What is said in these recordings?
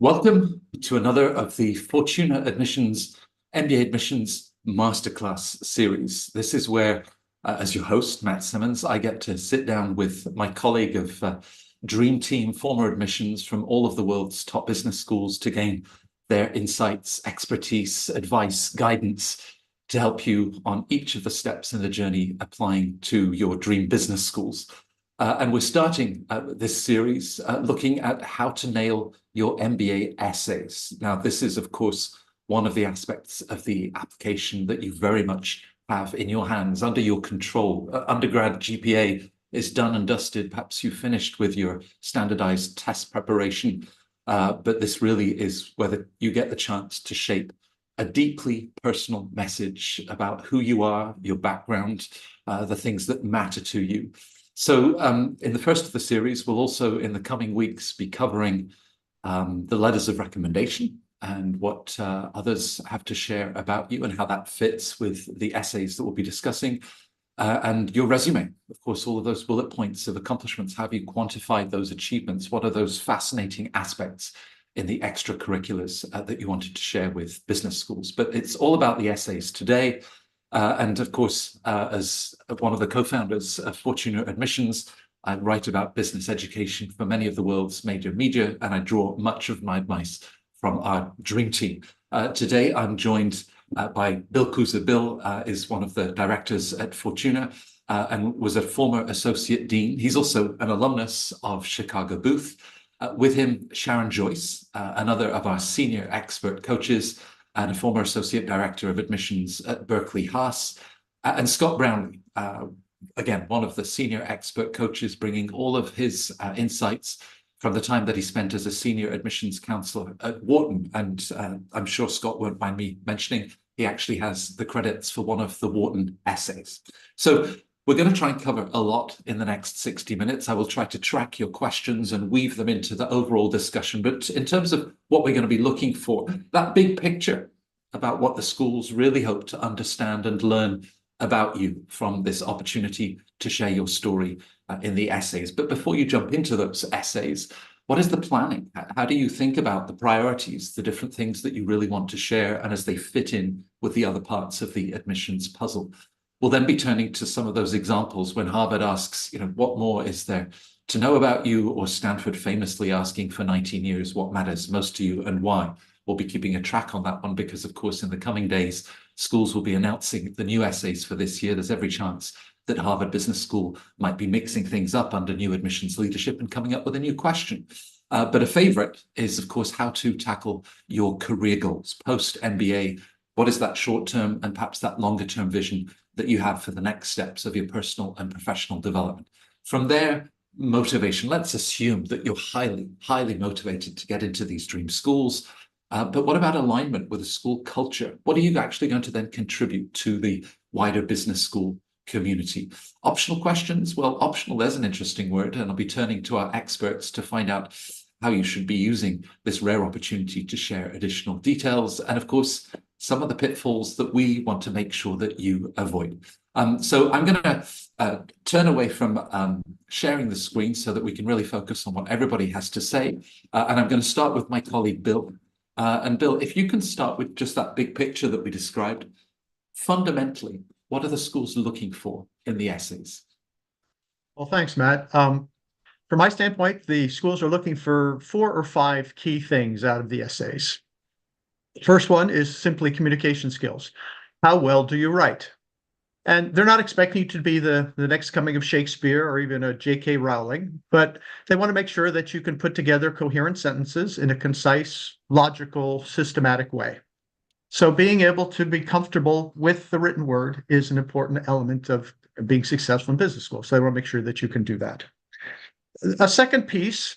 Welcome to another of the Fortuna Admissions MBA Admissions Masterclass series. This is where, as your host, Matt Simmons, I get to sit down with my colleague of Dream Team, former admissions from all of the world's top business schools to gain their insights, expertise, advice, guidance to help you on each of the steps in the journey applying to your dream business schools. And we're starting this series looking at how to nail your MBA essays. Now, this is, of course, one of the aspects of the application that you very much have in your hands, under your control. Undergrad GPA is done and dusted. Perhaps you finished with your standardized test preparation, but this really is whether you get the chance to shape a deeply personal message about who you are, your background, the things that matter to you. So in the first of the series, we'll also in the coming weeks be covering the letters of recommendation and what others have to share about you and how that fits with the essays that we'll be discussing, and your resume. Of course, all of those bullet points of accomplishments. Have you quantified those achievements? What are those fascinating aspects in the extracurriculars that you wanted to share with business schools? But it's all about the essays today. And of course, as one of the co-founders of Fortuna Admissions, I write about business education for many of the world's major media, and I draw much of my advice from our dream team. Today, I'm joined by Bill Kuza. Bill is one of the directors at Fortuna and was a former associate dean. He's also an alumnus of Chicago Booth. With him, Sharon Joyce, another of our senior expert coaches, and a former associate director of admissions at Berkeley Haas, and Scott Brownlee, again, one of the senior expert coaches, bringing all of his insights from the time that he spent as a senior admissions counselor at Wharton. And I'm sure Scott won't mind me mentioning, he actually has the credits for one of the Wharton essays. So we're going to try and cover a lot in the next 60 minutes. I will try to track your questions and weave them into the overall discussion. But in terms of what we're going to be looking for, that big picture about what the schools really hope to understand and learn about you from this opportunity to share your story in the essays. But before you jump into those essays, what is the planning? How do you think about the priorities, the different things that you really want to share, and as they fit in with the other parts of the admissions puzzle? We'll then be turning to some of those examples when Harvard asks, what more is there to know about you, or Stanford famously asking for 19 years, what matters most to you and why? We'll be keeping a track on that one because, of course, in the coming days, schools will be announcing the new essays for this year. There's every chance that Harvard Business School might be mixing things up under new admissions leadership and coming up with a new question. But a favorite is, of course, how to tackle your career goals post-MBA. What is that short-term and perhaps that longer-term vision that you have for the next steps of your personal and professional development? From there, motivation. Let's assume that you're highly, highly motivated to get into these dream schools. But what about alignment with a school culture? What are you actually going to then contribute to the wider business school community? Optional questions? Well, optional, there's an interesting word, and I'll be turning to our experts to find out how you should be using this rare opportunity to share additional details. And of course, some of the pitfalls that we want to make sure that you avoid. So I'm going to turn away from sharing the screen so that we can really focus on what everybody has to say. And I'm going to start with my colleague, Bill. And Bill, if you can start with just that big picture that we described, fundamentally, what are the schools looking for in the essays? Well, thanks, Matt. From my standpoint, the schools are looking for 4 or 5 key things out of the essays. The first one is simply communication skills. How well do you write? And they're not expecting you to be the next coming of Shakespeare or even a J.K. Rowling, but they want to make sure that you can put together coherent sentences in a concise, logical, systematic way. So being able to be comfortable with the written word is an important element of being successful in business school. So they want to make sure that you can do that. A second piece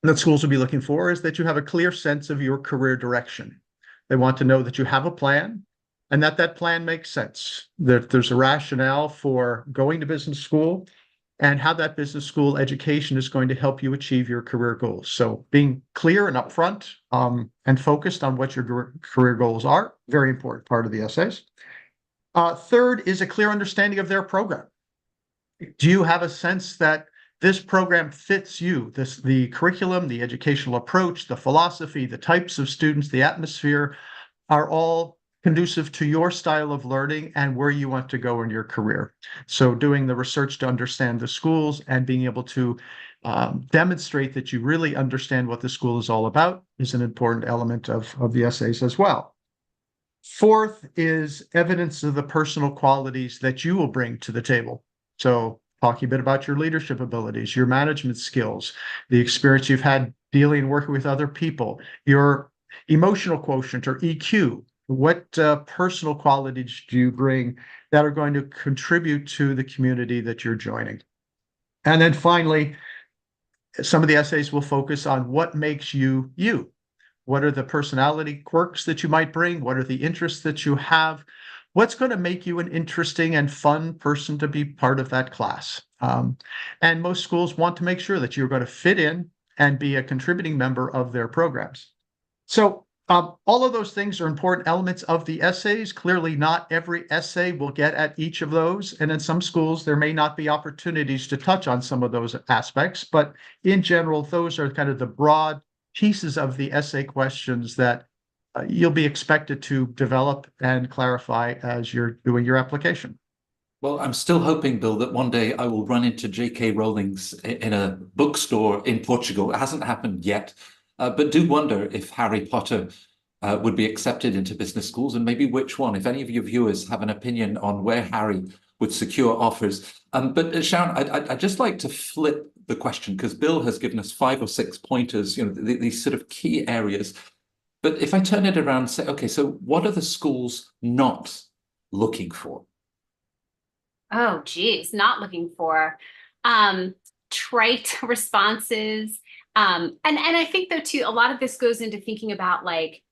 that schools will be looking for is that you have a clear sense of your career direction. They want to know that you have a plan and that plan makes sense, that there's a rationale for going to business school and how that business school education is going to help you achieve your career goals. So being clear and upfront and focused on what your career goals are, very important part of the essays. Third is a clear understanding of their program. Do you have a sense that this program fits you. The curriculum, the educational approach, the philosophy, the types of students, the atmosphere are all conducive to your style of learning and where you want to go in your career. So doing the research to understand the schools and being able to demonstrate that you really understand what the school is all about is an important element of the essays as well. Fourth is evidence of the personal qualities that you will bring to the table. So talking a bit about your leadership abilities, your management skills, the experience you've had dealing and working with other people, your emotional quotient or EQ. What personal qualities do you bring that are going to contribute to the community that you're joining? And then finally, some of the essays will focus on what makes you you. What are the personality quirks that you might bring? What are the interests that you have? What's going to make you an interesting and fun person to be part of that class? And most schools want to make sure that you're going to fit in and be a contributing member of their programs. So all of those things are important elements of the essays. Clearly, not every essay will get at each of those. And in some schools, there may not be opportunities to touch on some of those aspects. But in general, those are kind of the broad pieces of the essay questions that you'll be expected to develop and clarify as you're doing your application. Well, I'm still hoping, Bill, that one day I will run into J.K. Rowling's in a bookstore in Portugal. It hasn't happened yet, but do wonder if Harry Potter would be accepted into business schools, and maybe which one. If any of your viewers have an opinion on where Harry would secure offers. But Sharon, I'd just like to flip the question, because Bill has given us 5 or 6 pointers, these sort of key areas. But if I turn it around and say, okay, so what are the schools not looking for? Oh, geez, not looking for trite responses. And I think though too, a lot of this goes into thinking about like,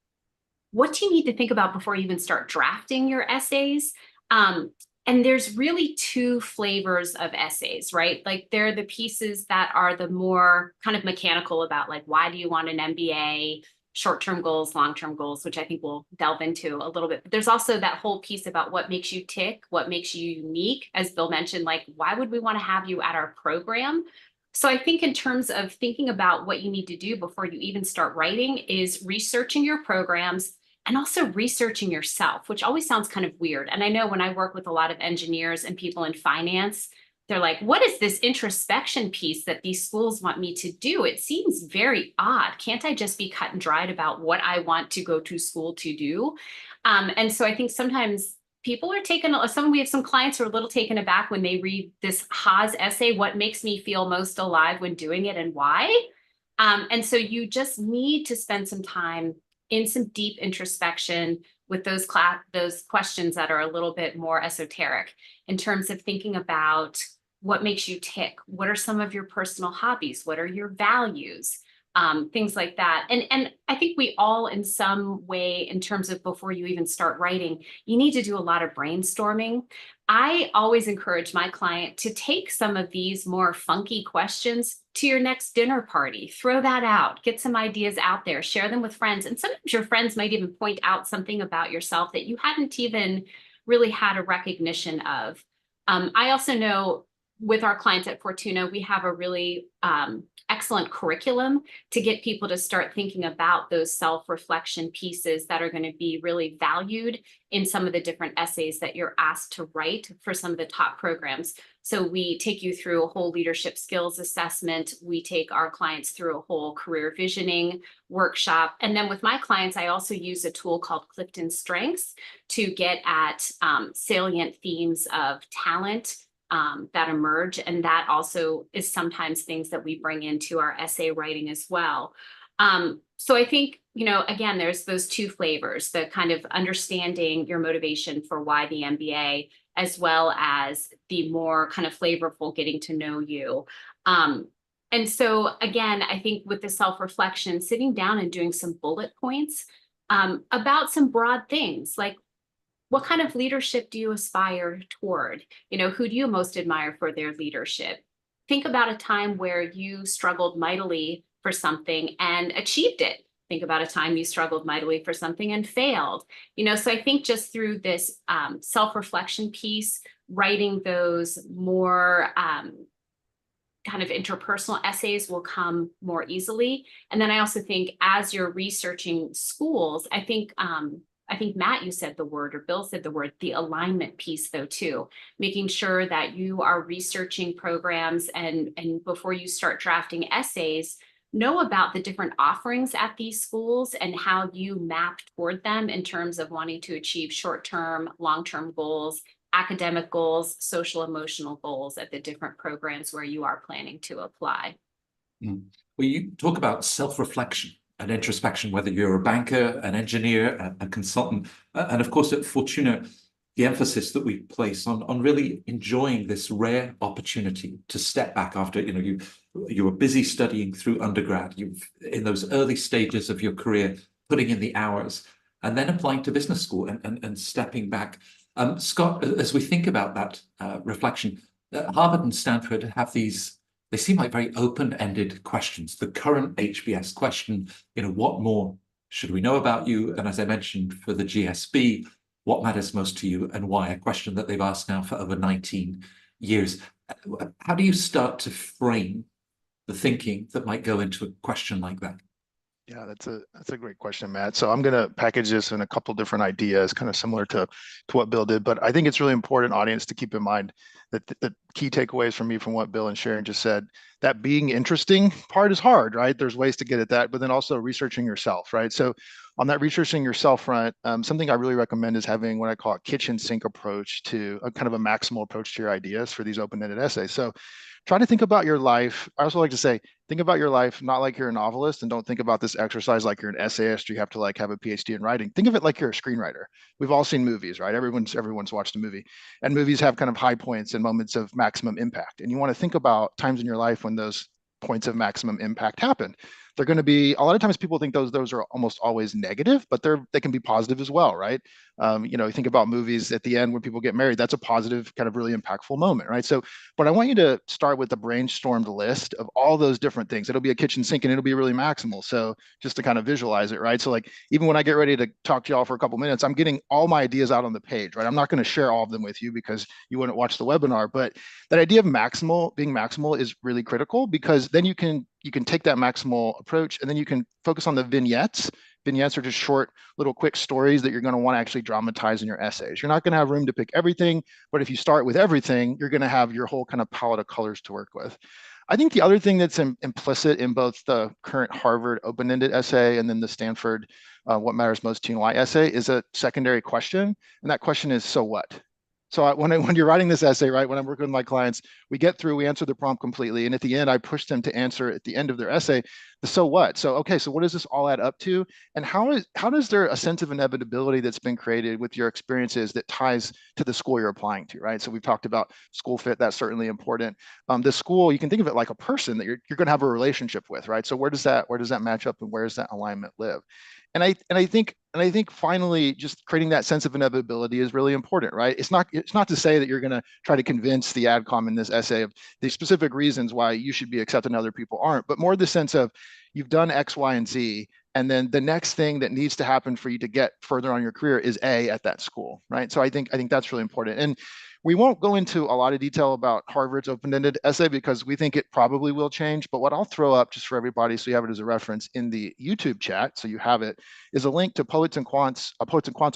what do you need to think about before you even start drafting your essays? And there's really 2 flavors of essays, right? Like they're the pieces that are the more kind of mechanical about like, why do you want an MBA? Short-term goals, long-term goals, which I think we'll delve into a little bit. But there's also that whole piece about what makes you tick, what makes you unique. As Bill mentioned, like, why would we want to have you at our program? So I think in terms of thinking about what you need to do before you even start writing is researching your programs and also researching yourself, which always sounds kind of weird. And I know when I work with a lot of engineers and people in finance, they're like, what is this introspection piece that these schools want me to do? It seems very odd. Can't I just be cut and dried about what I want to go to school to do? And so I think sometimes people are we have some clients who are a little taken aback when they read this Haas essay, what makes me feel most alive when doing it and why? And so you just need to spend some time in some deep introspection with those questions that are a little bit more esoteric in terms of thinking about what makes you tick, what are some of your personal hobbies, what are your values, things like that. And I think we all in some way, in terms of before you even start writing, you need to do a lot of brainstorming. I always encourage my client to take some of these more funky questions to your next dinner party, throw that out, get some ideas out there, share them with friends. And sometimes your friends might even point out something about yourself that you hadn't even really had a recognition of. I also know with our clients at Fortuna, we have a really excellent curriculum to get people to start thinking about those self-reflection pieces that are going to be really valued in some of the different essays that you're asked to write for some of the top programs. So we take you through a whole leadership skills assessment. We take our clients through a whole career visioning workshop. And then with my clients, I also use a tool called Clifton Strengths to get at salient themes of talent that emerge. And that also is sometimes things that we bring into our essay writing as well. So I think, again, there's those 2 flavors, the kind of understanding your motivation for why the MBA, as well as the more kind of flavorful getting to know you. And so, again, I think with the self-reflection, sitting down and doing some bullet points about some broad things like, what kind of leadership do you aspire toward? Who do you most admire for their leadership? Think about a time where you struggled mightily for something and achieved it. Think about a time you struggled mightily for something and failed. So I think just through this self-reflection piece, writing those more kind of interpersonal essays will come more easily. And then I also think as you're researching schools, I think Matt, you said the word, or Bill said the word, the alignment piece though too, making sure that you are researching programs and before you start drafting essays, know about the different offerings at these schools and how you map toward them in terms of wanting to achieve short-term, long-term goals, academic goals, social emotional goals at the different programs where you are planning to apply. Well, you talk about self-reflection and introspection, whether you're a banker, an engineer, a consultant, and of course at Fortuna, the emphasis that we place on really enjoying this rare opportunity to step back after, you were busy studying through undergrad, you've in those early stages of your career, putting in the hours, and then applying to business school and stepping back. Scott, as we think about that reflection, Harvard and Stanford have these, they seem like very open-ended questions. The current HBS question, what more should we know about you? And as I mentioned, for the GSB, what matters most to you and why? A question that they've asked now for over 19 years. How do you start to frame the thinking that might go into a question like that? Yeah, that's a great question, Matt. So I'm going to package this in a couple different ideas, kind of similar to what Bill did, but I think it's really important, audience, to keep in mind that the key takeaways from me from what Bill and Sharon just said, that being interesting part is hard, right? There's ways to get at that, but then also researching yourself, right? So on that researching yourself front, something I really recommend is having what I call a kitchen sink approach to a kind of a maximal approach to your ideas for these open-ended essays. So try to think about your life. I also like to say, think about your life not like you're a novelist, and don't think about this exercise like you're an essayist or you have to like have a PhD in writing. Think of it like you're a screenwriter. We've all seen movies, right? Everyone's watched a movie, and movies have kind of high points and moments of maximum impact. And you want to think about times in your life when those points of maximum impact happen. They're going to be, a lot of times people think those are almost always negative, but they can be positive as well, right? You think about movies at the end when people get married, that's a positive, kind of really impactful moment, right? So, but I want you to start with the brainstormed list of all those different things. It'll be a kitchen sink and it'll be really maximal. So just to kind of visualize it, right? So like, even when I get ready to talk to y'all for a couple minutes, I'm getting all my ideas out on the page, right? I'm not going to share all of them with you because you wouldn't watch the webinar, but that idea of being maximal is really critical, because then you can take that maximal approach and then you can focus on the vignettes. Vignettes are just short, little quick stories that you're going to want to actually dramatize in your essays. You're not going to have room to pick everything, but if you start with everything, you're going to have your whole kind of palette of colors to work with. I think the other thing that's implicit in both the current Harvard open-ended essay and then the Stanford What Matters Most to You and Why essay is a secondary question. And that question is, so what? So when you're writing this essay, right, when I'm working with my clients, we answer the prompt completely. And at the end, I push them to answer at the end of their essay, the so what? So, okay, so what does this all add up to? And how does there a sense of inevitability that's been created with your experiences that ties to the school you're applying to, right? So we've talked about school fit, that's certainly important. The school, you can think of it like a person that you're going to have a relationship with, right? So where does that match up and where does that alignment live? And I think finally, just creating that sense of inevitability is really important, right? It's not to say that you're going to try to convince the AdCom in this essay of the specific reasons why you should be accepted and other people aren't, but more the sense of you've done X, Y, and Z, and then the next thing that needs to happen for you to get further on your career is A at that school, right? So I think that's really important. And we won't go into a lot of detail about Harvard's open-ended essay because we think it probably will change. But what I'll throw up just for everybody, so you have it as a reference in the YouTube chat, so you have it, is a link to Poets and Quants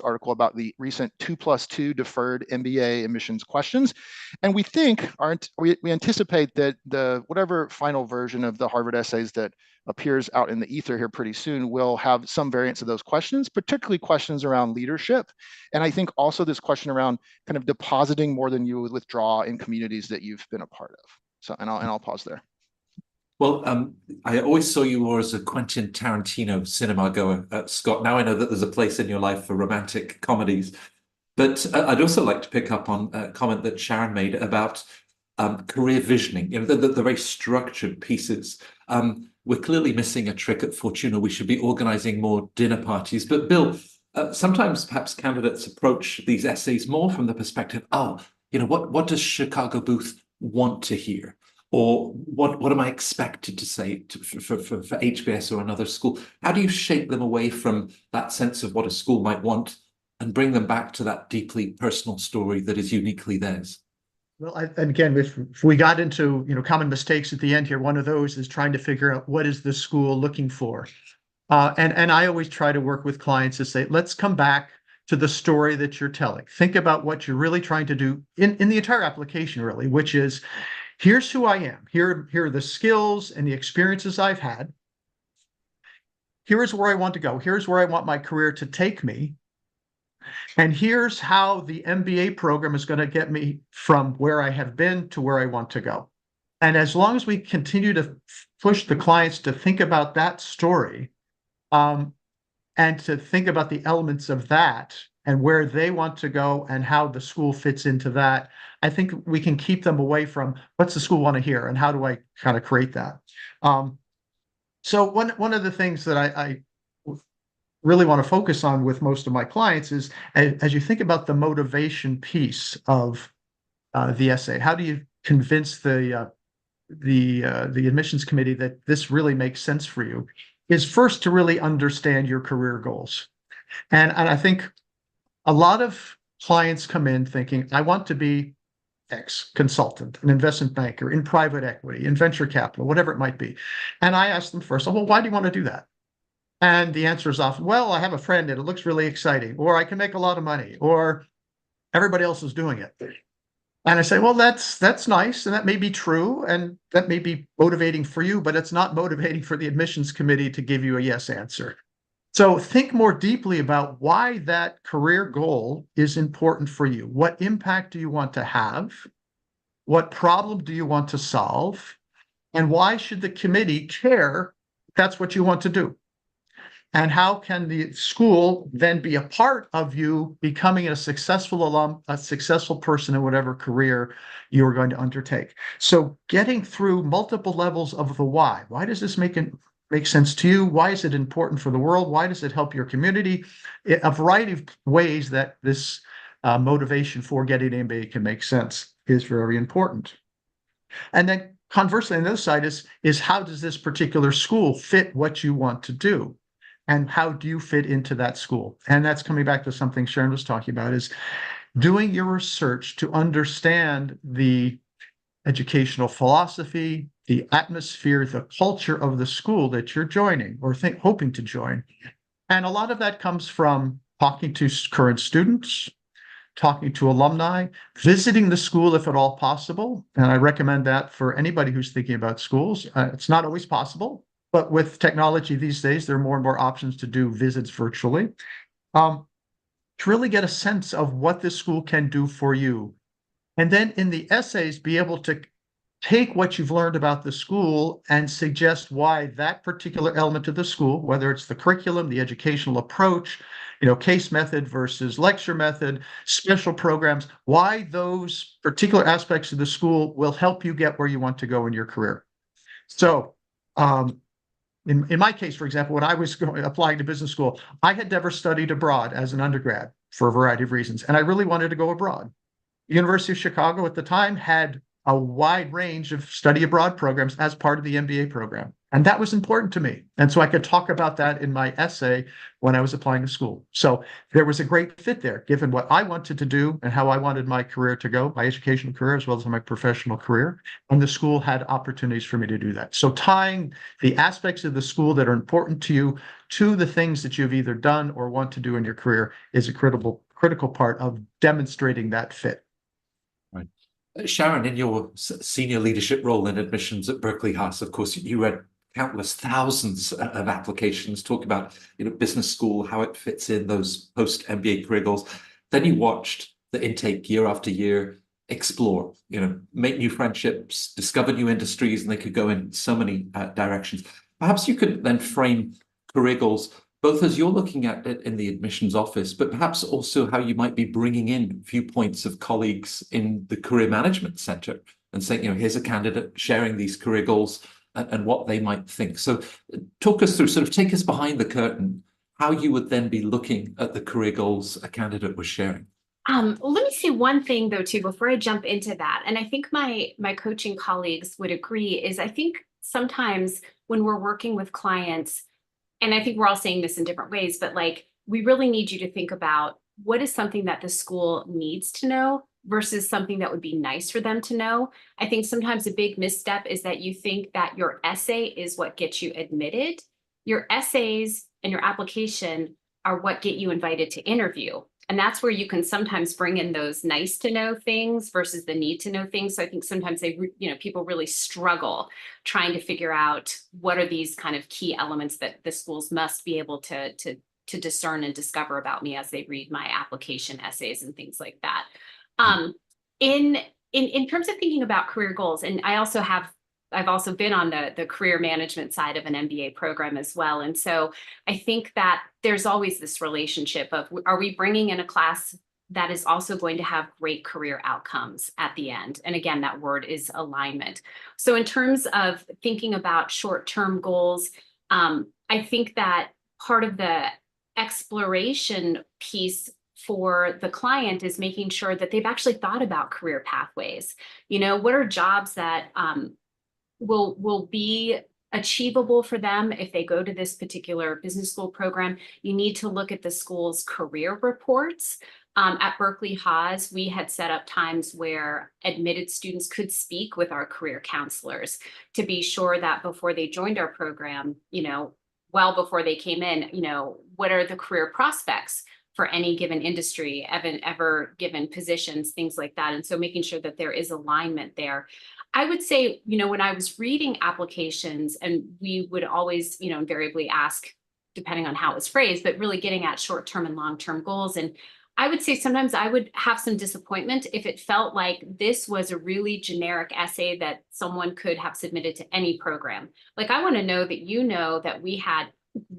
article about the recent 2+2 deferred MBA admissions questions. And we anticipate that the whatever final version of the Harvard essays that appears out in the ether here pretty soon will have some variants of those questions, particularly questions around leadership. And I think also this question around kind of depositing more than you would withdraw in communities that you've been a part of. So, and I'll pause there. Well, I always saw you more as a Quentin Tarantino cinema goer, Scott. Now I know that there's a place in your life for romantic comedies. But I'd also like to pick up on a comment that Sharon made about career visioning, the very structured pieces. We're clearly missing a trick at Fortuna. We should be organizing more dinner parties. But Bill, sometimes perhaps candidates approach these essays more from the perspective, what does Chicago Booth want to hear? Or what am I expected to say for HBS or another school? How do you shape them away from that sense of what a school might want and bring them back to that deeply personal story that is uniquely theirs? Well, and again, if we got into, common mistakes at the end here, one of those is trying to figure out what is the school looking for. And I always try to work with clients to say, let's come back to the story that you're telling. Think about what you're really trying to do in the entire application, really, which is, here's who I am. Here are the skills and the experiences I've had. Here is where I want to go. Here's where I want my career to take me. And here's how the MBA program is going to get me from where I have been to where I want to go. And as long as we continue to push the clients to think about that story, and to think about the elements of that and where they want to go and how the school fits into that, I think we can keep them away from what's the school want to hear and how do I kind of create that. So one of the things that I really want to focus on with most of my clients is, as you think about the motivation piece of the essay, how do you convince the admissions committee that this really makes sense for you, is first to really understand your career goals. And I think a lot of clients come in thinking, I want to be X consultant, an investment banker, in private equity, in venture capital, whatever it might be. And I ask them first, well, why do you want to do that? And the answer is often, well, I have a friend and it looks really exciting, or I can make a lot of money, or everybody else is doing it. And I say, well, that's nice, and that may be true, and that may be motivating for you, but it's not motivating for the admissions committee to give you a yes answer. So think more deeply about why that career goal is important for you. What impact do you want to have? What problem do you want to solve? And why should the committee care if that's what you want to do? And how can the school then be a part of you becoming a successful alum, a successful person in whatever career you're going to undertake? So getting through multiple levels of the why. Why does this make sense to you? Why is it important for the world? Why does it help your community? A variety of ways that this motivation for getting an MBA can make sense is very important. And then conversely, on the other side is how does this particular school fit what you want to do? And how do you fit into that school? And that's coming back to something Sharon was talking about, is doing your research to understand the educational philosophy, the atmosphere, the culture of the school that you're joining or hoping to join. And a lot of that comes from talking to current students, talking to alumni, visiting the school if at all possible. And I recommend that for anybody who's thinking about schools. It's not always possible, but with technology these days, there are more and more options to do visits virtually. To really get a sense of what this school can do for you. And then in the essays, be able to take what you've learned about the school and suggest why that particular element of the school, whether it's the curriculum, the educational approach, case method versus lecture method, special programs, why those particular aspects of the school will help you get where you want to go in your career. So, in my case, for example, when I was applying to business school, I had never studied abroad as an undergrad for a variety of reasons, and I really wanted to go abroad. University of Chicago at the time had a wide range of study abroad programs as part of the MBA program. And that was important to me. And so I could talk about that in my essay when I was applying to school. So there was a great fit there, given what I wanted to do and how I wanted my career to go, my educational career, as well as my professional career. And the school had opportunities for me to do that. So tying the aspects of the school that are important to you to the things that you've either done or want to do in your career is a critical part of demonstrating that fit. Right. Sharon, in your senior leadership role in admissions at Berkeley House, of course, you read countless thousands of applications, talk about business school, how it fits in those post-MBA career goals. Then you watched the intake year after year, explore, make new friendships, discover new industries, and they could go in so many directions. Perhaps you could then frame career goals both as you're looking at it in the admissions office, but perhaps also how you might be bringing in viewpoints of colleagues in the career management center and saying, here's a candidate sharing these career goals and what they might think. So talk us through, take us behind the curtain, how you would then be looking at the career goals a candidate was sharing. Let me say one thing though, too, before I jump into that. And I think my coaching colleagues would agree is I think sometimes when we're working with clients, and I think we're all saying this in different ways, but we really need you to think about what is something that the school needs to know versus something that would be nice for them to know. I think sometimes a big misstep is that you think that your essay is what gets you admitted. Your essays and your application are what get you invited to interview. And that's where you can sometimes bring in those nice to know things versus the need to know things. So I think sometimes people really struggle trying to figure out what are these kind of key elements that the schools must be able to discern and discover about me as they read my application essays and things like that. In terms of thinking about career goals, and I've also been on the career management side of an MBA program as well. And so I think that there's always this relationship of, are we bringing in a class that is also going to have great career outcomes at the end? And again, that word is alignment. So in terms of thinking about short-term goals, I think that part of the exploration piece for the client is making sure that they've actually thought about career pathways. What are jobs that will be achievable for them if they go to this particular business school program? You need to look at the school's career reports. At Berkeley Haas, we had set up times where admitted students could speak with our career counselors to be sure that before they joined our program, well before they came in, what are the career prospects for any given industry, ever given positions, things like that. And so making sure that there is alignment there. I would say, when I was reading applications, and we would always, invariably ask, depending on how it was phrased, but really getting at short-term and long-term goals. And I would say sometimes I would have some disappointment if it felt like this was a really generic essay that someone could have submitted to any program. Like, I want to know that we had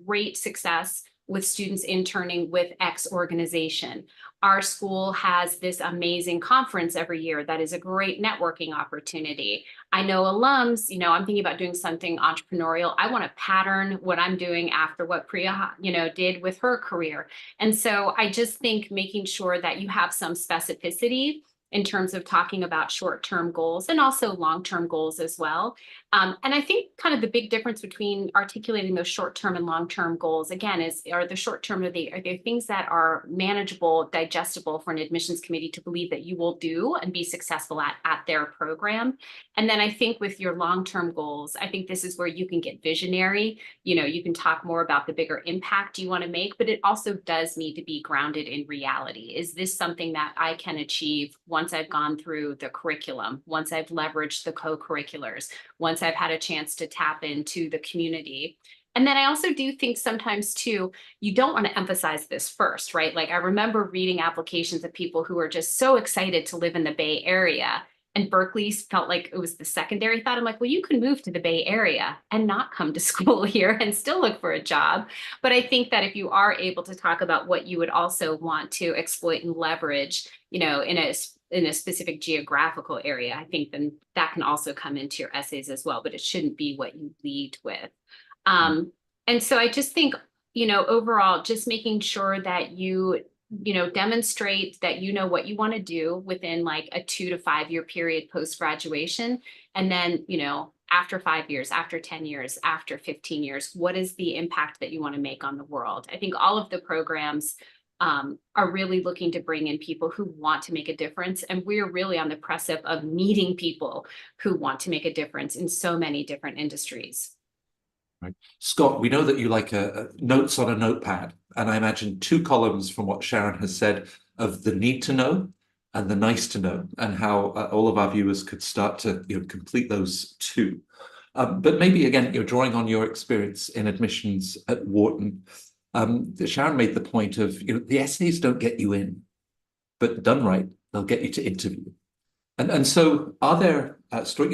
great success with students interning with X organization. Our school has this amazing conference every year that is a great networking opportunity. I know alums, I'm thinking about doing something entrepreneurial. I want to pattern what I'm doing after what Priya, did with her career. And so I just think making sure that you have some specificity in terms of talking about short-term goals and also long-term goals as well. And I think kind of the big difference between articulating those short-term and long-term goals, again, are the short-term, are they things that are manageable, digestible for an admissions committee to believe that you will do and be successful at their program. And then I think with your long-term goals, I think this is where you can get visionary. You can talk more about the bigger impact you want to make, but it also does need to be grounded in reality. Is this something that I can achieve once I've gone through the curriculum, once I've leveraged the co-curriculars, once I've had a chance to tap into the community? And then I also do think sometimes too, you don't want to emphasize this first, right? Like, I remember reading applications of people who were just so excited to live in the Bay Area, and Berkeley felt like it was the secondary thought. I'm like, well, you can move to the Bay Area and not come to school here and still look for a job. But I think that if you are able to talk about what you would also want to exploit and leverage, in a specific geographical area, I think then that can also come into your essays as well, but it shouldn't be what you lead with. And so I just think, overall, just making sure that you demonstrate that what you want to do within like a 2 to 5 year period post-graduation. And then, after 5 years, after 10 years, after 15 years, what is the impact that you want to make on the world? I think all of the programs are really looking to bring in people who want to make a difference. And we're really on the precipice of meeting people who want to make a difference in so many different industries. Right. Scott, we know that you like notes on a notepad, and I imagine 2 columns from what Sharon has said of the need to know and the nice to know, and how all of our viewers could start to complete those 2. But maybe again, you're drawing on your experience in admissions at Wharton. Sharon made the point of the essays don't get you in, but done right, they'll get you to interview. And so are there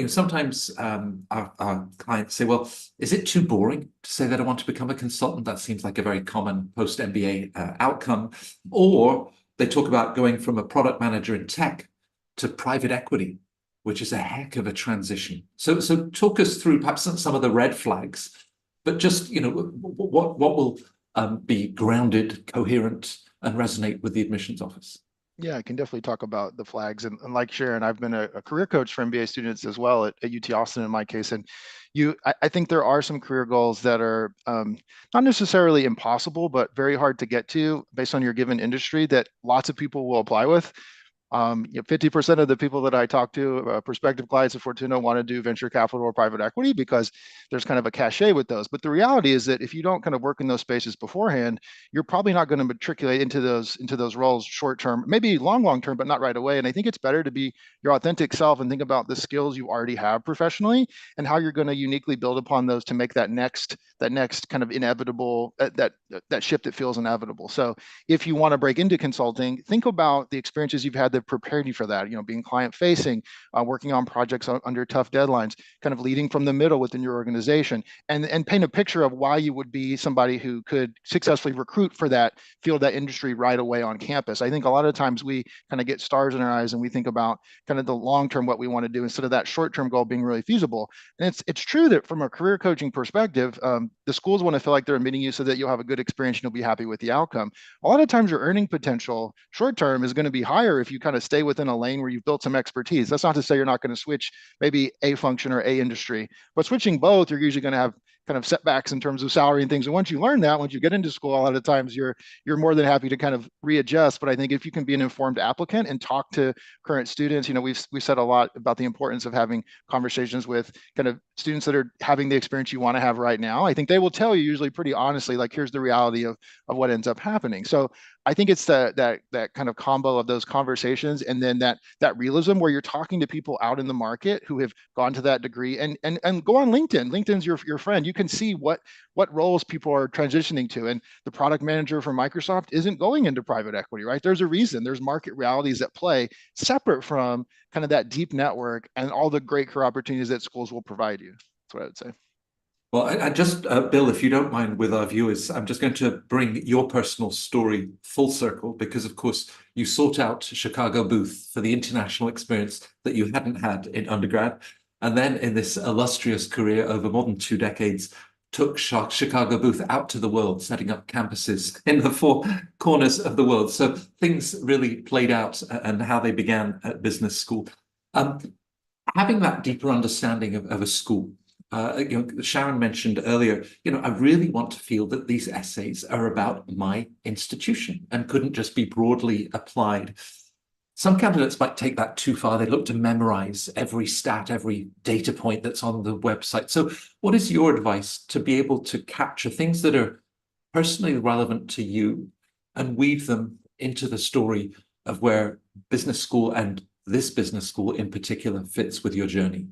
sometimes our clients say, well, is it too boring to say that I want to become a consultant? That seems like a very common post-MBA outcome. Or they talk about going from a product manager in tech to private equity, which is a heck of a transition. So talk us through perhaps some of the red flags, but just what will be grounded, coherent, and resonate with the admissions office. Yeah, I can definitely talk about the flags. And like Sharon, I've been a career coach for MBA students as well at UT Austin in my case. And I think there are some career goals that are not necessarily impossible, but very hard to get to based on your given industry that lots of people will apply with. 50% of the people that I talk to, prospective clients of Fortuna, want to do venture capital or private equity because there's kind of a cachet with those. But the reality is that if you don't kind of work in those spaces beforehand, you're probably not going to matriculate into those roles short term, maybe long term, but not right away. And I think it's better to be your authentic self and think about the skills you already have professionally and how you're going to uniquely build upon those to make that next kind of inevitable, that shift that feels inevitable. So if you want to break into consulting, think about the experiences you've had that prepared you for that, being client facing, working on projects under tough deadlines, kind of leading from the middle within your organization, and paint a picture of why you would be somebody who could successfully recruit for that field, that industry right away on campus. I think a lot of times we kind of get stars in our eyes and we think about kind of the long term, what we want to do, instead of that short term goal being really feasible. And it's true that from a career coaching perspective, the schools want to feel like they're admitting you so that you'll have a good experience and you'll be happy with the outcome. A lot of times your earning potential short term is going to be higher if you kind of stay within a lane where you've built some expertise. That's not to say you're not going to switch maybe a function or a industry, but switching both, you're usually going to have kind of setbacks in terms of salary and things. And once you learn that, once you get into school, a lot of times you're more than happy to kind of readjust. But I think if you can be an informed applicant and talk to current students, we've said a lot about the importance of having conversations with kind of students that are having the experience you want to have right now. I think they will tell you usually pretty honestly, like, here's the reality of what ends up happening. So I think it's that kind of combo of those conversations, and then that realism where you're talking to people out in the market who have gone to that degree, and go on LinkedIn. LinkedIn's your friend. You can see what roles people are transitioning to. And the product manager for Microsoft isn't going into private equity, right? There's a reason. There's market realities at play, separate from kind of that deep network and all the great career opportunities that schools will provide you. That's what I would say. Well, I just, Bill, if you don't mind with our viewers, I'm just going to bring your personal story full circle because, of course, you sought out Chicago Booth for the international experience that you hadn't had in undergrad. And then in this illustrious career over more than 2 decades, took Chicago Booth out to the world, setting up campuses in the 4 corners of the world. So things really played out and how they began at business school. Having that deeper understanding of a school, Sharon mentioned earlier, I really want to feel that these essays are about my institution and couldn't just be broadly applied. Some candidates might take that too far. They look to memorize every stat, every data point that's on the website. So what is your advice to be able to capture things that are personally relevant to you and weave them into the story of where business school, and this business school in particular, fits with your journey?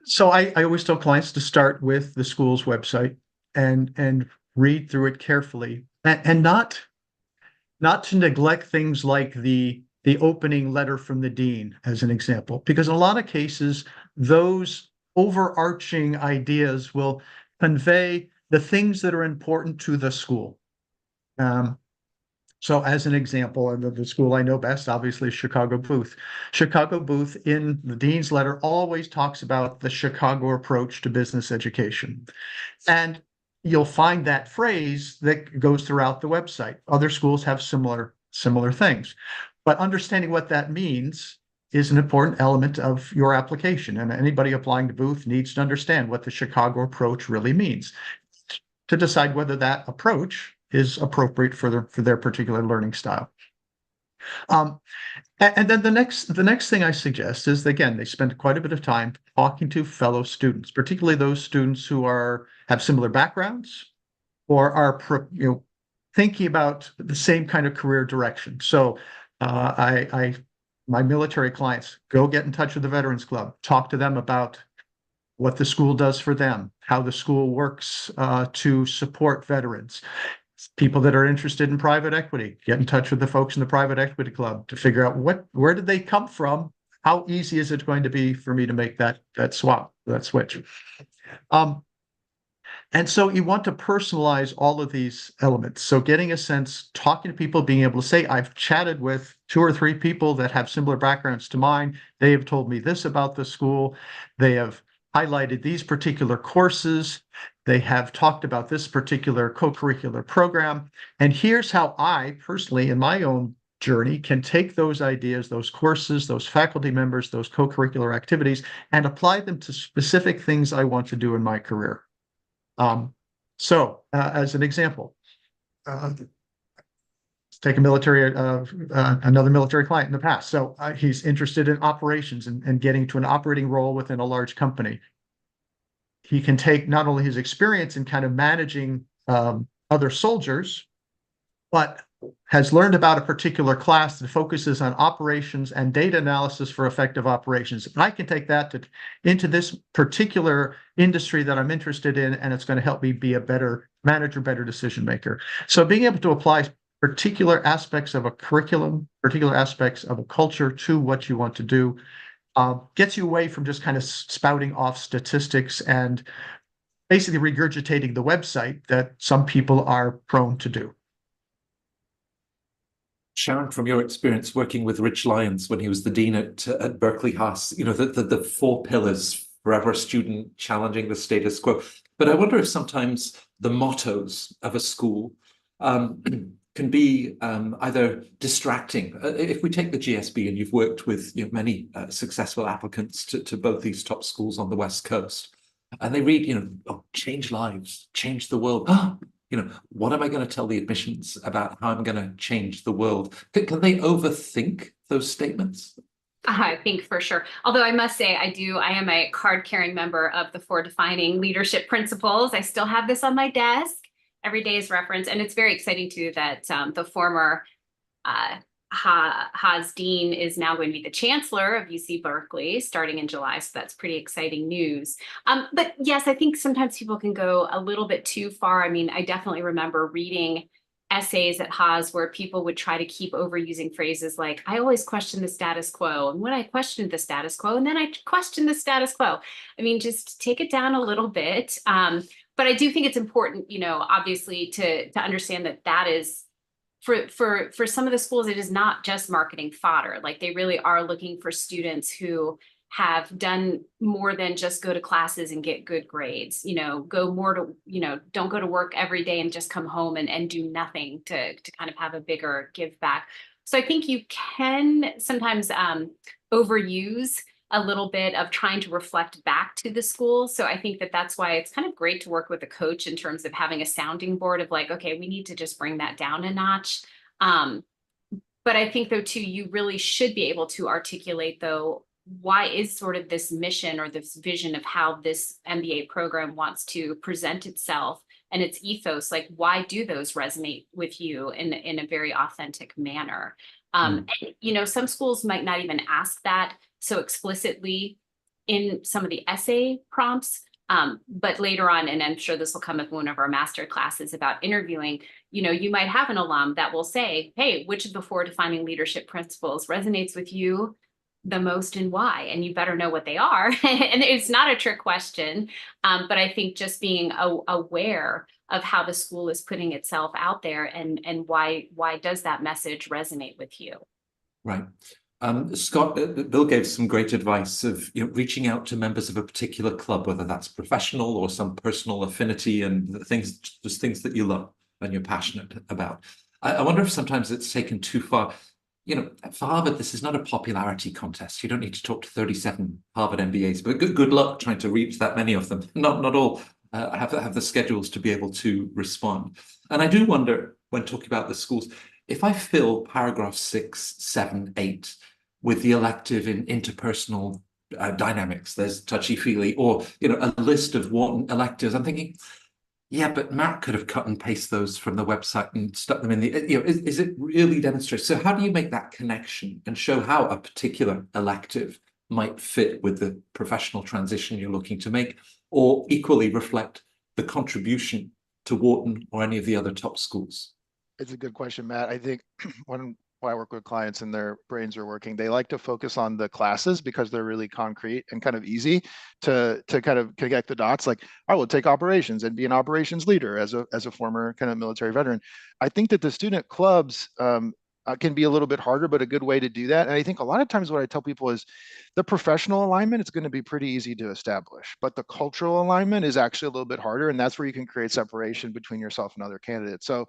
So I always tell clients to start with the school's website and read through it carefully, and not to neglect things like the opening letter from the dean, as an example, because in a lot of cases, those overarching ideas will convey the things that are important to the school. So as an example, and the school I know best, obviously, is Chicago Booth. Chicago Booth in the dean's letter always talks about the Chicago approach to business education. And you'll find that phrase that goes throughout the website. Other schools have similar things. But understanding what that means is an important element of your application. And anybody applying to Booth needs to understand what the Chicago approach really means to decide whether that approach is appropriate for their particular learning style. And then the next thing I suggest is, again, they spend quite a bit of time talking to fellow students, particularly those students who have similar backgrounds or are thinking about the same kind of career direction. So my military clients, go get in touch with the Veterans Club, talk to them about what the school does for them, how the school works to support veterans. People that are interested in private equity, get in touch with the folks in the private equity club to figure out where did they come from? How easy is it going to be for me to make that switch? And so you want to personalize all of these elements. So getting a sense, talking to people, being able to say, I've chatted with 2 or 3 people that have similar backgrounds to mine. They have told me this about the school. They have highlighted these particular courses. They have talked about this particular co-curricular program. And here's how I personally, in my own journey, can take those ideas, those courses, those faculty members, those co-curricular activities, and apply them to specific things I want to do in my career. So as an example, take a military, another military client in the past. So he's interested in operations and getting to an operating role within a large company. He can take not only his experience in kind of managing other soldiers, but has learned about a particular class that focuses on operations and data analysis for effective operations. I can take that into this particular industry that I'm interested in, and it's going to help me be a better manager, better decision maker. So being able to apply particular aspects of a curriculum, particular aspects of a culture to what you want to do, gets you away from just kind of spouting off statistics and basically regurgitating the website that some people are prone to do. Sharon, from your experience working with Rich Lyons when he was the dean at Berkeley Haas, you know, the 4 pillars: forever a student, challenging the status quo. But I wonder if sometimes the mottos of a school can be either distracting. If we take the GSB, and you've worked with many successful applicants to both these top schools on the West Coast, and they read, oh, change lives, change the world. What am I going to tell the admissions about how I'm going to change the world? Can they overthink those statements? I think for sure. Although I must say, I am a card-carrying member of the 4 defining leadership principles. I still have this on my desk. Every day is reference. And it's very exciting too that the former Haas Dean is now going to be the chancellor of UC Berkeley starting in July. So that's pretty exciting news. But yes, I think sometimes people can go a little bit too far. I mean, I definitely remember reading essays at Haas where people would try to keep overusing phrases like, I always question the status quo. And when I questioned the status quo, and then I questioned the status quo. I mean, just take it down a little bit. But I do think it's important, obviously to understand that is for some of the schools, it is not just marketing fodder. Like they really are looking for students who have done more than just go to classes and get good grades, go more to, don't go to work every day and just come home and do nothing to kind of have a bigger give back. So I think you can sometimes overuse a little bit of trying to reflect back to the school. So I think that's why it's kind of great to work with a coach in terms of having a sounding board of like, okay, we need to just bring that down a notch. But I think though, too, you really should be able to articulate though, why is sort of this mission or this vision of how this MBA program wants to present itself and its ethos, like why do those resonate with you in a very authentic manner? And, some schools might not even ask that so explicitly in some of the essay prompts, but later on, and I'm sure this will come up in one of our master classes about interviewing, you might have an alum that will say, hey, which of the 4 defining leadership principles resonates with you the most and why? And you better know what they are. And it's not a trick question, but I think just being aware of how the school is putting itself out there and why does that message resonate with you? Right. Scott, Bill gave some great advice of reaching out to members of a particular club, whether that's professional or some personal affinity and just things that you love and you're passionate about. I wonder if sometimes it's taken too far. For Harvard, this is not a popularity contest. You don't need to talk to 37 Harvard MBAs, but good luck trying to reach that many of them. Not all have the schedules to be able to respond. And I do wonder, when talking about the schools, if I fill paragraph 6, 7, 8 with the elective in interpersonal dynamics, there's touchy-feely, or a list of Wharton electives, I'm thinking, yeah, but Matt could have cut and pasted those from the website and stuck them in the, is it really demonstrated? So how do you make that connection and show how a particular elective might fit with the professional transition you're looking to make, or equally reflect the contribution to Wharton or any of the other top schools? It's a good question, Matt. I think when I work with clients and their brains are working, they like to focus on the classes because they're really concrete and kind of easy to kind of connect the dots. Like, I will take operations and be an operations leader as a former kind of military veteran. I think that the student clubs can be a little bit harder, but a good way to do that. And I think a lot of times what I tell people is the professional alignment is going to be pretty easy to establish, but the cultural alignment is actually a little bit harder. And that's where you can create separation between yourself and other candidates. So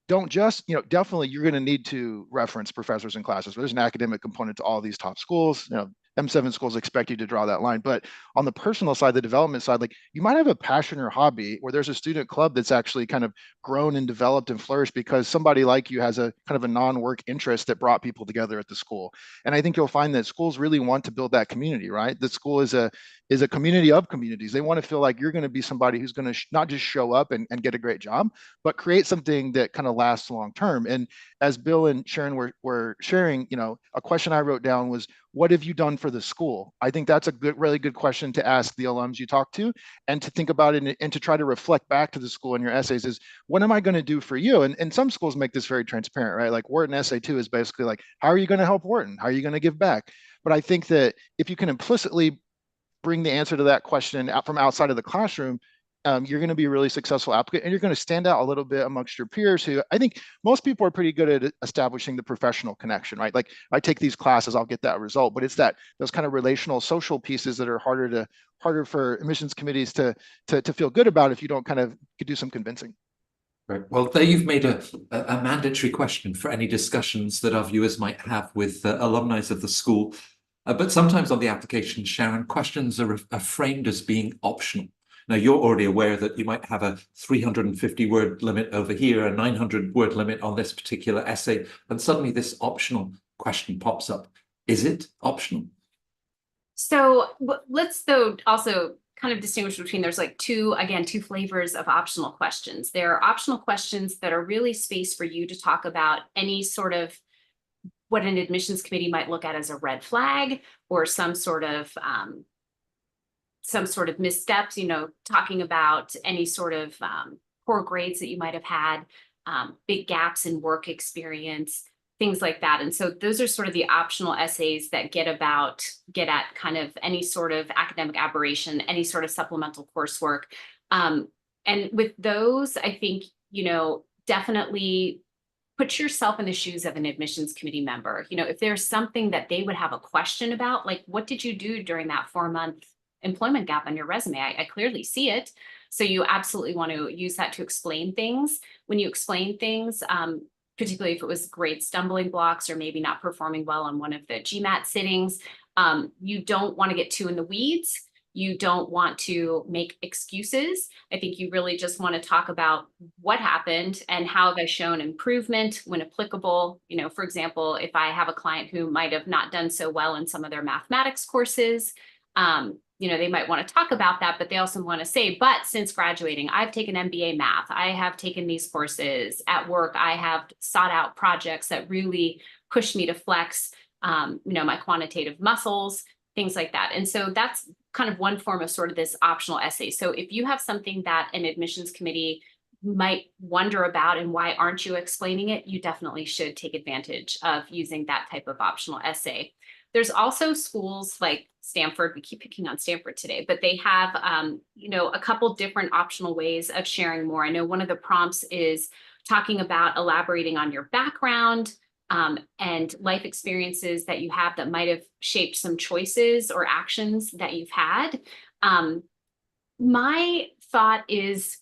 don't just, definitely you're going to need to reference professors and classes. There's an academic component to all these top schools. M7 schools expect you to draw that line. But on the personal side, the development side, like you might have a passion or hobby where there's a student club that's actually kind of grown and developed and flourished because somebody like you has a kind of a non-work interest that brought people together at the school. And I think you'll find that schools really want to build that community, right? The school is a community of communities. They want to feel like you're going to be somebody who's going to not just show up and get a great job, but create something that kind of lasts long term. And as Bill and Sharon were sharing, you know, a question I wrote down was, what have you done for the school? I think that's a really good question to ask the alums you talk to, and to think about it and to try to reflect back to the school in your essays is, what am I going to do for you? And some schools make this very transparent, right? Like Wharton Essay 2 is basically like, how are you going to help Wharton? How are you going to give back? But I think that if you can implicitly bring the answer to that question out from outside of the classroom, you're going to be a really successful applicant, and you're going to stand out a little bit amongst your peers who, I think most people are pretty good at establishing the professional connection, right? Like I take these classes, I'll get that result, but it's those kind of relational social pieces that are harder for admissions committees to feel good about if you don't kind of do some convincing. Right. Well, there you've made a mandatory question for any discussions that our viewers might have with alumni of the school. But sometimes on the application, Sharon, questions are framed as being optional. Now, you're already aware that you might have a 350-word limit over here, a 900-word limit on this particular essay, and suddenly this optional question pops up. Is it optional? So let's though also kind of distinguish between, there's like two flavors of optional questions. There are optional questions that are really space for you to talk about any sort of what an admissions committee might look at as a red flag, or some sort of missteps, you know, talking about any sort of poor grades that you might have had, big gaps in work experience, things like that. And so those are sort of the optional essays that get at kind of any sort of academic aberration, any sort of supplemental coursework. And with those, I think, you know, definitely put yourself in the shoes of an admissions committee member. You know, if there's something that they would have a question about, like, what did you do during that 4-month employment gap on your resume? I clearly see it. So you absolutely want to use that to explain things. When you explain things, particularly if it was grade stumbling blocks or maybe not performing well on one of the GMAT sittings, you don't want to get too in the weeds. You don't want to make excuses. I think you really just want to talk about what happened and how have I shown improvement when applicable. You know, for example, if I have a client who might have not done so well in some of their mathematics courses, you know, they might want to talk about that, but they also want to say, but since graduating, I've taken MBA math. I have taken these courses at work. I have sought out projects that really push me to flex, you know, my quantitative muscles, things like that. And so that's kind of one form of sort of this optional essay. So if you have something that an admissions committee might wonder about and why aren't you explaining it, you definitely should take advantage of using that type of optional essay. There's also schools like Stanford, we keep picking on Stanford today, but they have, you know, a couple different optional ways of sharing more. I know one of the prompts is talking about elaborating on your background and life experiences that you have that might have shaped some choices or actions that you've had. My thought is,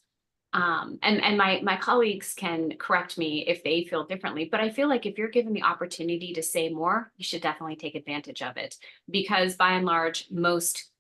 and my colleagues can correct me if they feel differently, but I feel like if you're given the opportunity to say more, you should definitely take advantage of it, because by and large, most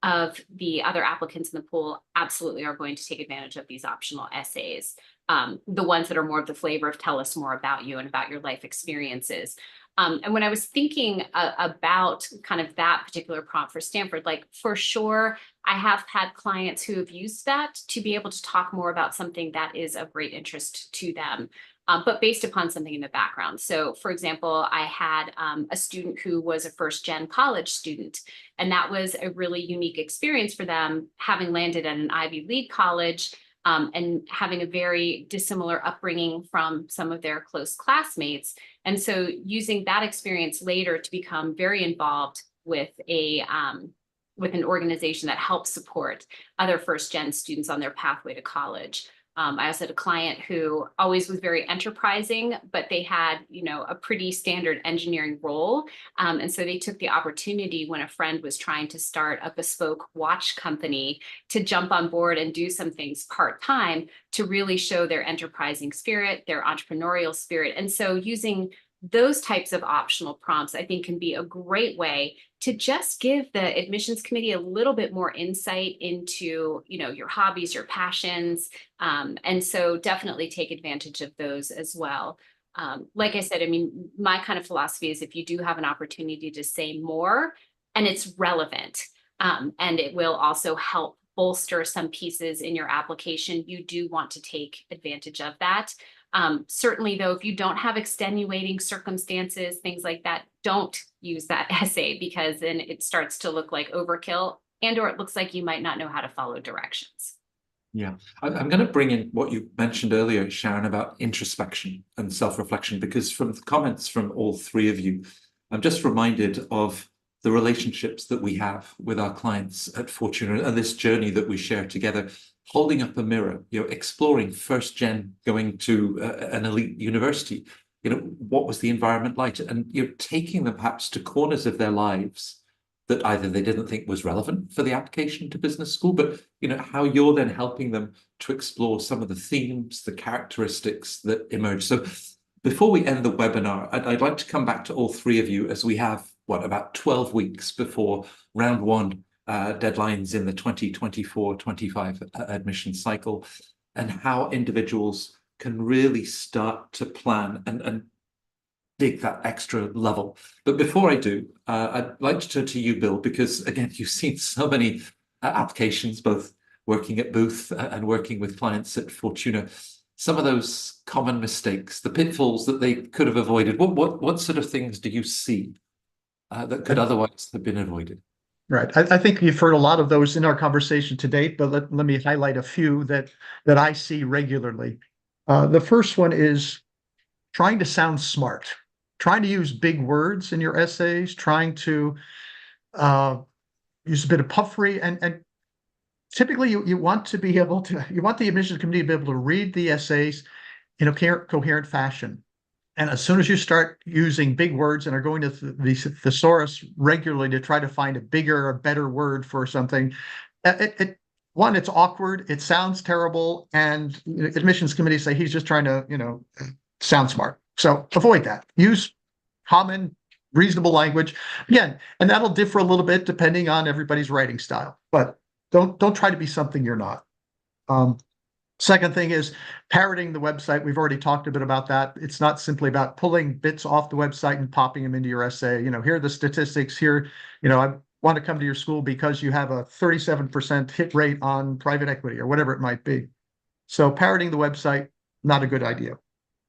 of the other applicants in the pool absolutely are going to take advantage of these optional essays. The ones that are more of the flavor of tell us more about you and about your life experiences. And when I was thinking about kind of that particular prompt for Stanford, like for sure, I have had clients who have used that to be able to talk more about something that is of great interest to them, but based upon something in the background. So for example, I had a student who was a first-gen college student, and that was a really unique experience for them, having landed at an Ivy League college and having a very dissimilar upbringing from some of their close classmates. And so using that experience later to become very involved with an organization that helps support other first-gen students on their pathway to college. I also had a client who always was very enterprising, but they had, you know, a pretty standard engineering role. And so they took the opportunity when a friend was trying to start a bespoke watch company to jump on board and do some things part-time to really show their enterprising spirit, their entrepreneurial spirit. And so using those types of optional prompts, I think, can be a great way to just give the admissions committee a little bit more insight into, your hobbies, your passions. And so definitely take advantage of those as well. Like I said, I mean, my kind of philosophy is if you do have an opportunity to say more and it's relevant, and it will also help bolster some pieces in your application, you do want to take advantage of that. Certainly, though, if you don't have extenuating circumstances, things like that, don't use that essay, because then it starts to look like overkill, or it looks like you might not know how to follow directions. Yeah, I'm going to bring in what you mentioned earlier, Sharon, about introspection and self-reflection, because from the comments from all three of you, I'm just reminded of the relationships that we have with our clients at Fortuna and this journey that we share together, holding up a mirror, exploring first gen, going to an elite university. What was the environment like? And you're taking them perhaps to corners of their lives that either they didn't think was relevant for the application to business school, but how you're then helping them to explore some of the themes, the characteristics that emerge. So before we end the webinar, I'd like to come back to all three of you, as we have, about 12 weeks before round one deadlines in the 2024-25 admission cycle, and how individuals can really start to plan and dig that extra level. But before I do, I'd like to turn to you, Bill, because again, you've seen so many applications, both working at Booth and working with clients at Fortuna. Some of those common mistakes, the pitfalls that they could have avoided. What sort of things do you see that could otherwise have been avoided? Right. I think you've heard a lot of those in our conversation to date, but let me highlight a few that I see regularly. The first one is trying to sound smart, trying to use big words in your essays, trying to use a bit of puffery, and typically you want to be able to, you want the admissions committee to be able to read the essays in a coherent fashion. And as soon as you start using big words and are going to the thesaurus regularly to try to find a bigger or better word for something, one, it's awkward, it sounds terrible, and admissions committees say he's just trying to, sound smart. So avoid that. Use common, reasonable language. Again, and that'll differ a little bit depending on everybody's writing style, but don't try to be something you're not. Second thing is parroting the website. We've already talked a bit about that. It's not simply about pulling bits off the website and popping them into your essay. Here are the statistics. Here, I want to come to your school because you have a 37% hit rate on private equity or whatever it might be. So parroting the website, not a good idea.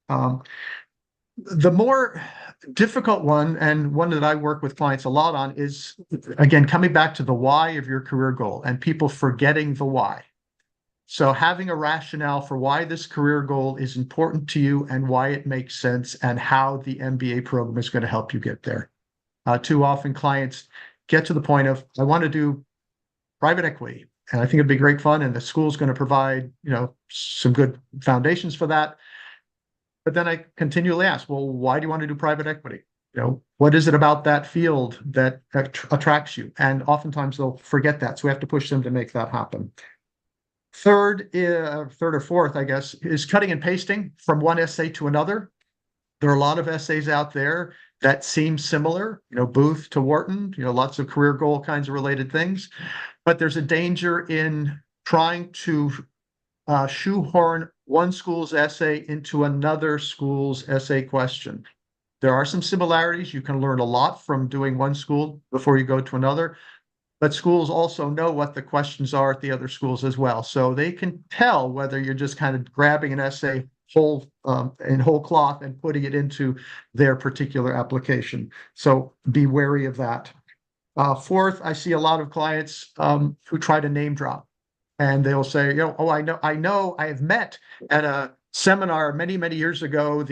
The more difficult one, and one that I work with clients a lot on, is, again, coming back to the why of your career goal and people forgetting the why. So having a rationale for why this career goal is important to you and why it makes sense and how the MBA program is going to help you get there. Too often clients get to the point of, I want to do private equity, and I think it'd be great fun, and the school's going to provide, some good foundations for that. But then I continually ask, well, why do you want to do private equity? What is it about that field that attracts you? And oftentimes they'll forget that. So we have to push them to make that happen. Third or fourth, I guess, is cutting and pasting from one essay to another. There are a lot of essays out there that seem similar, Booth to Wharton, lots of career goal kinds of related things. But there's a danger in trying to shoehorn one school's essay into another school's essay question. There are some similarities. You can learn a lot from doing one school before you go to another. But schools also know what the questions are at the other schools as well. So they can tell whether you're just kind of grabbing an essay in whole cloth and putting it into their particular application. So be wary of that. Fourth, I see a lot of clients who try to name drop. And they'll say, I have met at a seminar many, many years ago,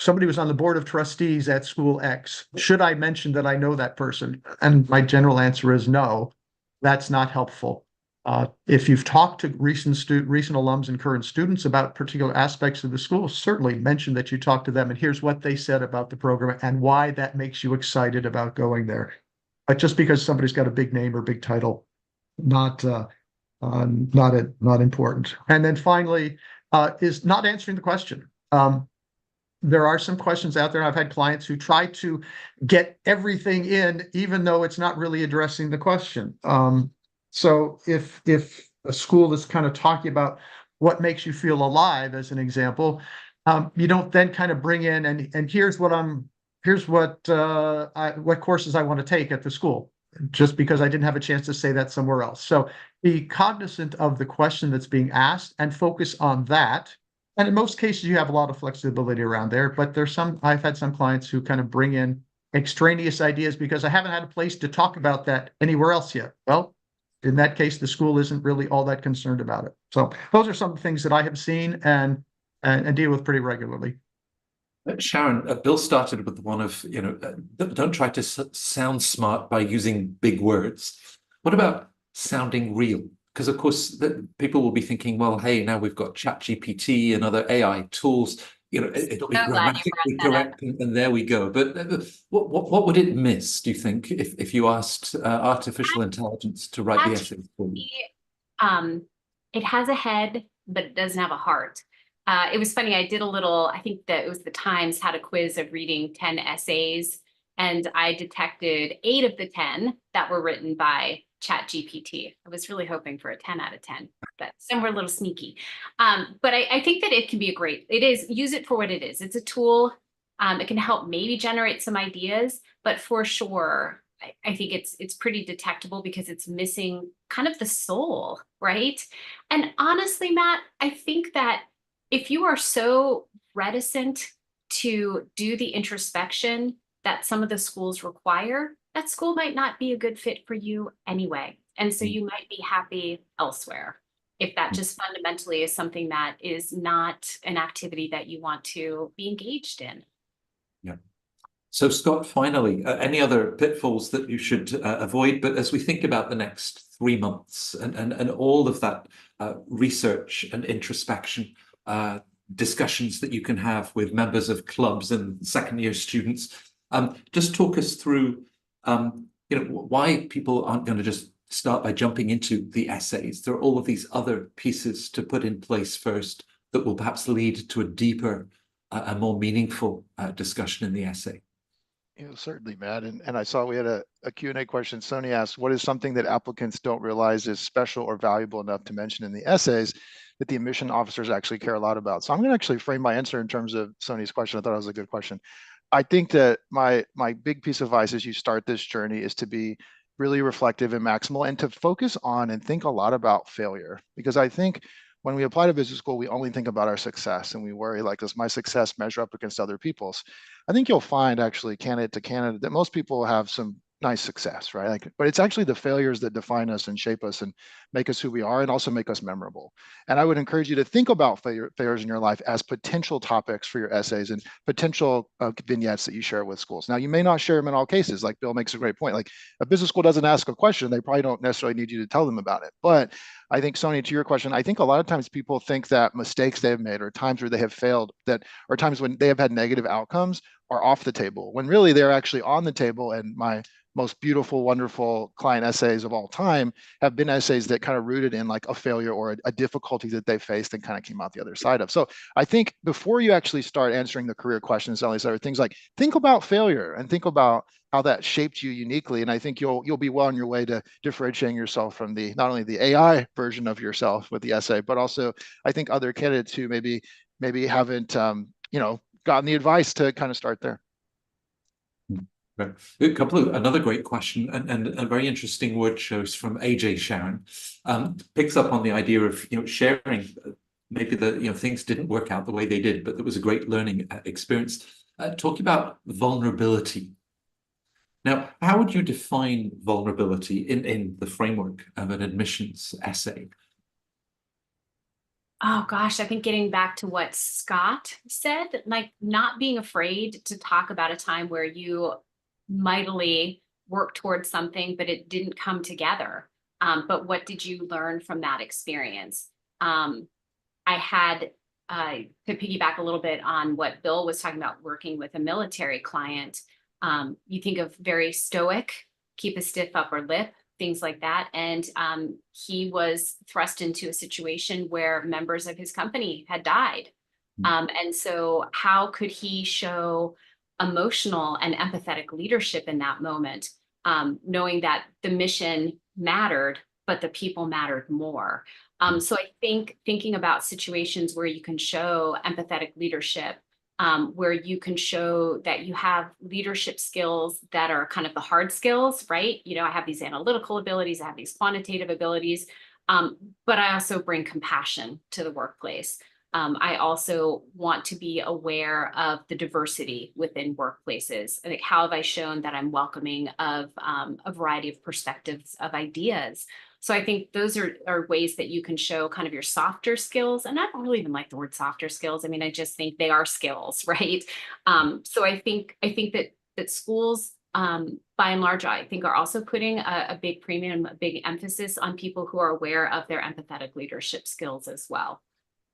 somebody was on the board of trustees at school X. Should I mention that I know that person? And my general answer is no, that's not helpful. If you've talked to recent alums and current students about particular aspects of the school, certainly mention that you talked to them and here's what they said about the program and why that makes you excited about going there. But just because somebody's got a big name or big title, not important. And then finally, is not answering the question. there are some questions out there. I've had clients who try to get everything in, even though it's not really addressing the question. So if a school is kind of talking about what makes you feel alive, as an example, you don't then kind of bring in and here's what courses I want to take at the school, just because I didn't have a chance to say that somewhere else. So be cognizant of the question that's being asked and focus on that. And in most cases, you have a lot of flexibility around there, but I've had some clients who kind of bring in extraneous ideas because I haven't had a place to talk about that anywhere else yet. Well, in that case, the school isn't really all that concerned about it. So those are some things that I have seen and deal with pretty regularly. Sharon, Bill started with one of, don't try to sound smart by using big words. What about sounding real? Because of course, people will be thinking, well, hey, now we've got ChatGPT and other AI tools. It'll be So glad you grammatically brought that up. correct, and there we go. But what would it miss, do you think, if you asked artificial intelligence to write the essays for you? It has a head, but it doesn't have a heart. It was funny. I did a little, I think that it was the Times had a quiz of reading 10 essays, and I detected 8 of the 10 that were written by ChatGPT. I was really hoping for a 10 out of 10, but some were a little sneaky. But I think that it can be use it for what it is. It's a tool. It can help maybe generate some ideas, but for sure, I think it's pretty detectable because it's missing kind of the soul, right? And honestly, Matt, I think that if you are so reticent to do the introspection that some of the schools require, that school might not be a good fit for you anyway. And so you might be happy elsewhere if that just fundamentally is something that is not an activity that you want to be engaged in. Yeah. So Scott, finally, any other pitfalls that you should avoid? But as we think about the next 3 months and all of that research and introspection, discussions that you can have with members of clubs and second-year students, just talk us through, why people aren't going to just start by jumping into the essays. There are all of these other pieces to put in place first that will perhaps lead to a deeper, a more meaningful discussion in the essay. Certainly, Matt. And I saw we had a Q&A question. Sony asked, what is something that applicants don't realize is special or valuable enough to mention in the essays that the admission officers actually care a lot about? So I'm going to actually frame my answer in terms of Sony's question. I thought it was a good question. I think that my big piece of advice as you start this journey is to be really reflective and maximal and to focus on and think a lot about failure. Because I think when we apply to business school, we only think about our success and we worry, like, does my success measure up against other people's? I think you'll find actually candidate to candidate that most people have some nice success, right? But it's actually the failures that define us and shape us and make us who we are and also make us memorable. And I would encourage you to think about failures in your life as potential topics for your essays and potential vignettes that you share with schools. Now, you may not share them in all cases. Like Bill makes a great point. Like, a business school doesn't ask a question, they probably don't necessarily need you to tell them about it. But I think, Sony, to your question, I think a lot of times people think that mistakes they've made or times where they have failed, or times when they have had negative outcomes are off the table, when really they're actually on the table. And my most beautiful, wonderful client essays of all time have been essays that kind of rooted in like a failure or a difficulty that they faced and kind of came out the other side of. So I think before you actually start answering the career questions, all these other things, like think about failure and think about how that shaped you uniquely. And I think you'll be well on your way to differentiating yourself from not only the AI version of yourself with the essay, but also I think other candidates who maybe haven't gotten the advice to kind of start there. Another great question and a very interesting word choice from AJ Sharon, picks up on the idea of sharing maybe the things didn't work out the way they did, but it was a great learning experience. Talking about vulnerability. Now, how would you define vulnerability in the framework of an admissions essay? Oh gosh, I think getting back to what Scott said, like not being afraid to talk about a time where you mightily worked towards something, but it didn't come together. But what did you learn from that experience? I had to piggyback a little bit on what Bill was talking about working with a military client. You think of very stoic, keep a stiff upper lip, things like that. And he was thrust into a situation where members of his company had died. And so how could he show emotional and empathetic leadership in that moment, knowing that the mission mattered, but the people mattered more. So I think thinking about situations where you can show empathetic leadership, where you can show that you have leadership skills that are kind of the hard skills, right? You know, I have these analytical abilities, I have these quantitative abilities, but I also bring compassion to the workplace. I also want to be aware of the diversity within workplaces. Like, how have I shown that I'm welcoming of a variety of perspectives, of ideas? So I think those are ways that you can show kind of your softer skills. And I don't really even like the word softer skills. I mean, I just think they are skills, right? So I think that schools, by and large, I think are also putting a big premium, a big emphasis on people who are aware of their empathetic leadership skills as well.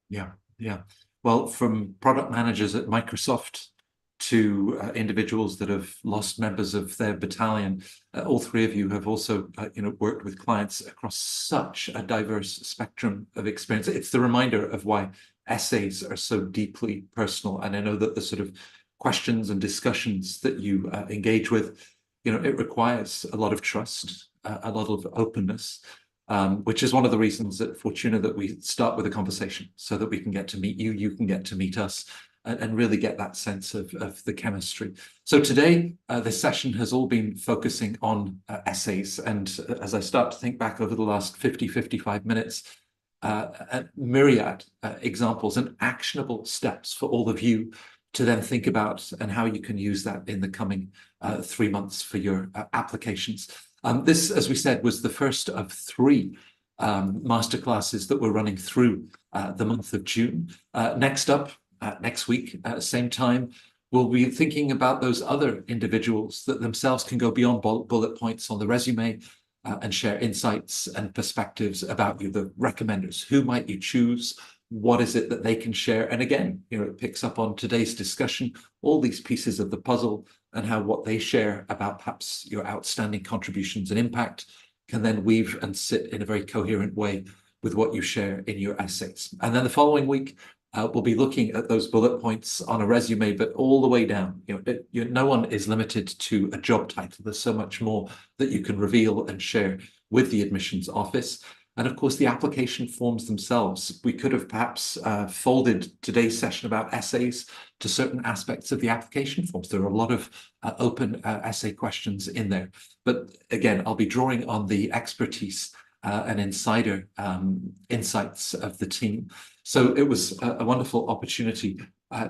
Yeah, yeah. Well, from product managers at Microsoft to individuals that have lost members of their battalion, all three of you have also, worked with clients across such a diverse spectrum of experience. It's the reminder of why essays are so deeply personal. And I know that the sort of questions and discussions that you engage with, it requires a lot of trust, a lot of openness. Which is one of the reasons at Fortuna that we start with a conversation so that we can get to meet you, you can get to meet us, and really get that sense of the chemistry. So today, this session has all been focusing on essays. And as I start to think back over the last 55 minutes, myriad examples and actionable steps for all of you to then think about and how you can use that in the coming 3 months for your applications. This, as we said, was the first of 3 masterclasses that we're running through the month of June. Next up, next week, same time, we'll be thinking about those other individuals that themselves can go beyond bullet points on the resume and share insights and perspectives about you, the recommenders. Who might you choose? What is it that they can share? And again, it picks up on today's discussion, all these pieces of the puzzle, and how what they share about perhaps your outstanding contributions and impact can then weave and sit in a very coherent way with what you share in your essays. And then the following week, we'll be looking at those bullet points on a resume, but all the way down. No one is limited to a job title. There's so much more that you can reveal and share with the admissions office. And of course, the application forms themselves. We could have perhaps folded today's session about essays to certain aspects of the application forms. There are a lot of open essay questions in there. But again, I'll be drawing on the expertise and insider insights of the team. So it was a wonderful opportunity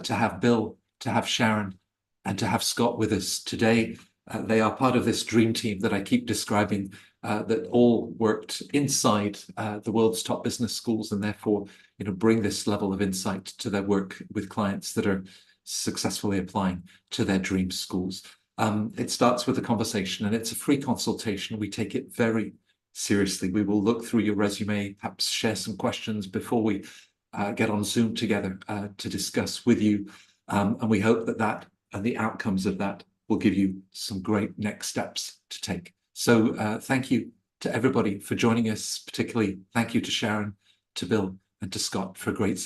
to have Bill, to have Sharon, and to have Scott with us today. They are part of this dream team that I keep describing, that all worked inside the world's top business schools, and therefore, bring this level of insight to their work with clients that are successfully applying to their dream schools. It starts with a conversation, and it's a free consultation. We take it very seriously. We will look through your resume, perhaps share some questions before we get on Zoom together to discuss with you. And we hope that and the outcomes of that will give you some great next steps to take. So thank you to everybody for joining us, particularly thank you to Sharon, to Bill, and to Scott for a great